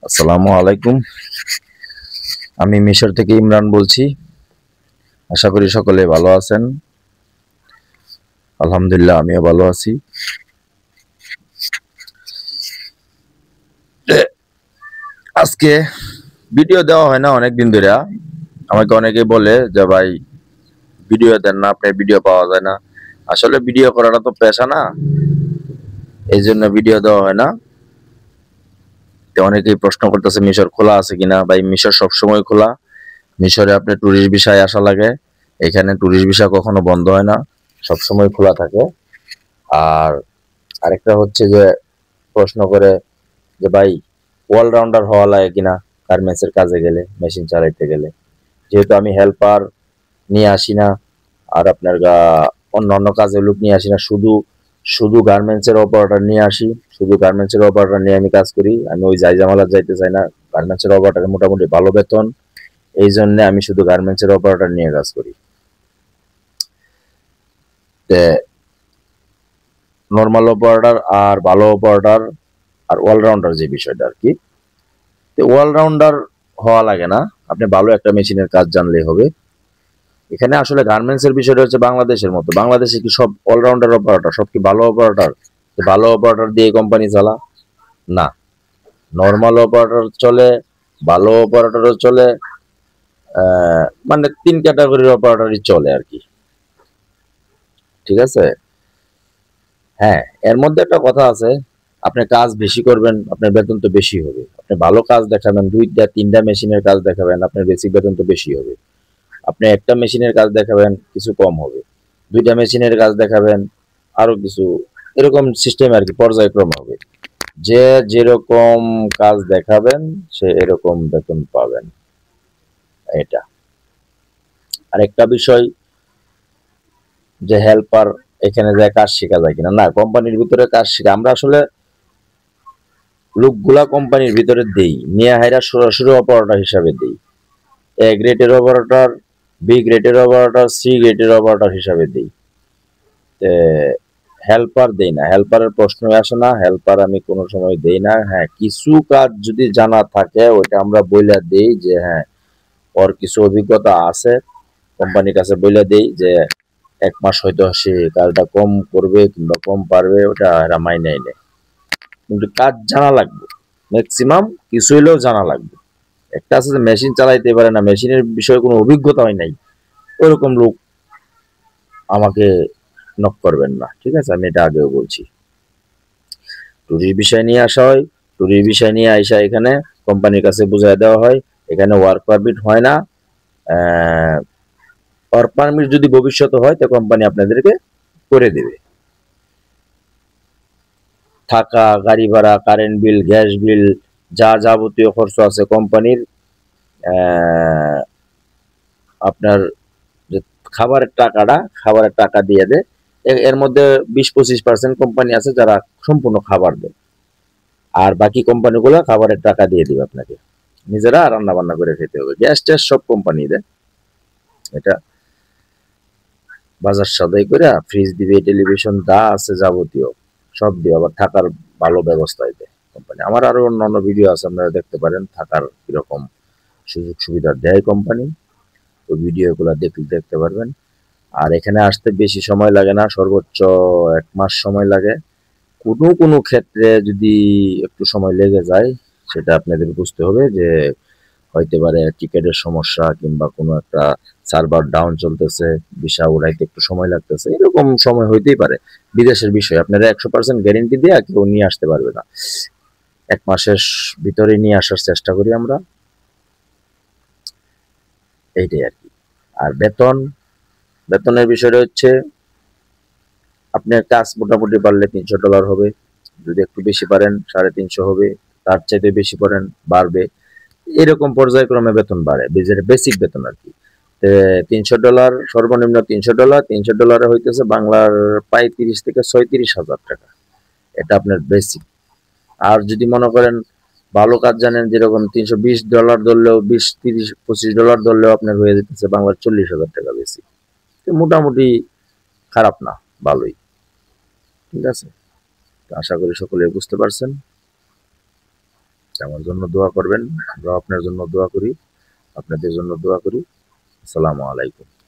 আসসালামু আলাইকুম। আমি মিশর থেকে ইমরান বলছি। আশা করি সকলে ভালো আছেন। আলহামদুলিল্লাহ আমিও ভালো আছি। আজকে ভিডিও দেওয়া হয় না অনেক দিন ধরে। আমাকে অনেকেই বলে যে ভাই ভিডিও দেন না, আপনার ভিডিও পাওয়া যায় না। আসলে ভিডিও করাটা তো পেশা না, এই জন্য ভিডিও দেওয়া হয় না। তো অনেকেই প্রশ্ন করতেছে মিশর খোলা আছে কিনা। ভাই মিশর সবসময় খোলা। মিশরে আপনি ট্যুরিস্ট ভিসায় আসা লাগে। এখানে ট্যুরিস্ট ভিসা কখনো বন্ধ হয় না, সবসময় খোলা থাকে। আর আরেকটা হচ্ছে যে প্রশ্ন করে যে ভাই অলরাউন্ডার হওয়া লাগে কিনা গার্মেন্টসের কাজে গেলে, মেশিন চালাইতে গেলে। যেহেতু আমি হেল্পার নিয়ে আসি না, আর আপনার অন্য অন্য কাজে লোক নিয়ে আসি না, শুধু শুধু গার্মেন্টসের অপারেটর নিয়ে আসি। শুধু গার্মেন্টসের অপারেটর নিয়ে আমি কাজ করি। আমি ওই জায়জামালা যাইতে চাই না। গার্মেন্টসের অপারেটর মোটামুটি ভালো বেতন, এই জন্য আমি শুধু গার্মেন্টসের অপারেটর নিয়ে কাজ করি। নর্মাল অপারেটর আর ভালো অপারেটর আর অলরাউন্ডার যে বিষয়টা আর কি, অলরাউন্ডার হওয়া লাগে না, আপনি ভালো একটা মেশিনের কাজ জানলেই হবে। এখানে আসলে গার্মেন্টস এর বিষয়টা হচ্ছে বাংলাদেশের মতো। বাংলাদেশে কি সব অলরাউন্ডার অপারেটর, সব কি ভালো অপারেটর? ভালো অপারেটর দিয়ে কোম্পানি চালা না। নর্মাল অপারেটর চলে, ভালো অপারেটরও চলে, মানে তিন ক্যাটাগরির অপারেটরই চলে আর কি। ঠিক আছে। হ্যাঁ, এর মধ্যে একটা কথা আছে, আপনি কাজ বেশি করবেন আপনার বেতন তো বেশি হবে। আপনি ভালো কাজ দেখাবেন, দুইটা তিনটা মেশিনের কাজ দেখাবেন, আপনার বেসিক বেতন তো বেশি হবে। আপনি একটা মেশিনের কাজ দেখাবেন, কিছু কম হবে। দুইটা মেশিনের কাজ দেখাবেন, আরো কিছু, এরকম সিস্টেম আর কি, পর্যায়ক্রমে হবে। যে যেরকম কাজ দেখাবেন সে এরকম বেতন পাবেন। এটা আরেকটা বিষয় যে হেল্পার এখানে যায় কাজ শেখা যায় কিনা, না, কোম্পানির ভিতরে কাজ শেখা আমরা আসলে লোকগুলা কোম্পানির ভিতরে দেই, নিয়ে হাইরা সরাসরি অপারেটর হিসাবে দেই। এ গ্রেডের অপারেটর, বি গ্রেডের অপারেটর, সি গ্রেডের অপারেটর হিসাবে দেই। হেল্পার দেই না, হেল্পারের প্রশ্ন আসে না, হেল্পার আমি কোনো সময় দেই না। হ্যাঁ, কিছু কাজ যদি জানা থাকে ওইটা আমরা বইলা দেই যে হ্যাঁ ওর কিছু অভিজ্ঞতা আছে, কোম্পানির কাছে বইলা দেই যে 1 মাস হয়তো সে কাজটা কম করবে কিংবা কম পারবে, ওটা এরা মাইনাই নেয়। কিন্তু কাজ জানা লাগবে, ম্যাক্সিমাম কিছু হইলেও জানা লাগবে। একটা আছে যে মেশিন চালাইতে পারে না, মেশিনের বিষয়ে কোনো অভিজ্ঞতা হয় নাই, ওরকম লোক আমাকে নক করবেন না। ঠিক আছে, আমি এটা আগেও বলছি। ট্যুরিস্ট বিষয় নিয়ে আসা হয়, ট্যুরিস্ট বিষয় নিয়ে আইসা এখানে কোম্পানির কাছে বুঝাই দেওয়া হয়। এখানে ওয়ার্ক পারমিট হয় না। ওয়ার্ক পারমিট যদি ভবিষ্যতে হয় তো কোম্পানি আপনাদেরকে করে দেবে। থাকা, গাড়ি ভাড়া, কারেন্ট বিল, গ্যাস বিল, যা যাবতীয় খরচ আছে কোম্পানির, আপনার যে খাবারের টাকা দিয়ে দেয়। এর মধ্যে 20-25% কোম্পানি আছে যারা সম্পূর্ণ খাবার দেয়, আর বাকি কোম্পানিগুলো খাবারের টাকা দিয়ে দিবে আপনাকে, নিজেরা রান্না বান্না করে খেতে হবে। গ্যাস ট্যাস সব কোম্পানি দেয়। এটা বাজার সদাই করে ফ্রিজ দিবে, টেলিভিশন যা আছে যাবতীয় সব দিয়ে, আবার থাকার ভালো ব্যবস্থা দেয় কোম্পানি। আমার আরো অন্যান্য ভিডিও আছে, আপনারা দেখতে পারেন থাকার কিরকম সুযোগ সুবিধা দেয় কোম্পানি। ওই ভিডিওগুলো দেখতে পারবেন। আর এখানে আসতে বেশি সময় লাগে না, সর্বোচ্চ 1 মাস সময় লাগে। কোনো কোনো ক্ষেত্রে যদি একটু সময় লেগে যায়, সেটা আপনাদের বুঝতে হবে যে হইতে পারে টিকেটের সমস্যা কিংবা কোনো একটা সার্ভার ডাউন চলতেছে, ভিসা উড়াইতে একটু সময় লাগতেছে, এরকম সময় হইতেই পারে। বিদেশের বিষয় আপনারা 100% গ্যারেন্টি দিয়ে কেউ নিয়ে আসতে পারবে না। 1 মাসের ভিতরে নিয়ে আসার চেষ্টা করি আমরা, এইটাই আর কি। আর বেতনের বিষয়টা হচ্ছে আপনার কাজ মোটামুটি পারলে $300 হবে, যদি একটু বেশি পারেন 350 হবে, তার চাইতে বেশি পারেন বাড়বে। এরকম পর্যায়ক্রমে বেতন বাড়ে, বেসিক বেতন আর কি। $300, সর্বনিম্ন $300, $300 হইতেছে বাংলার 35 থেকে 36 হাজার টাকা। এটা আপনার বেসিক। আর যদি মনে করেন ভালো কাজ জানেন, যেরকম $320 ধরলেও, 20-30-25 ডলার ধরলেও আপনার হয়ে যেতেছে বাংলার 40 হাজার টাকা বেসিক। মোটামুটি খারাপ না, ভালোই। ঠিক আছে, আশা করি সকলে বুঝতে পারছেন। আমার জন্য দোয়া করবেন, আমরা আপনার জন্য দোয়া করি, আপনাদের জন্য দোয়া করি। আসসালামু আলাইকুম।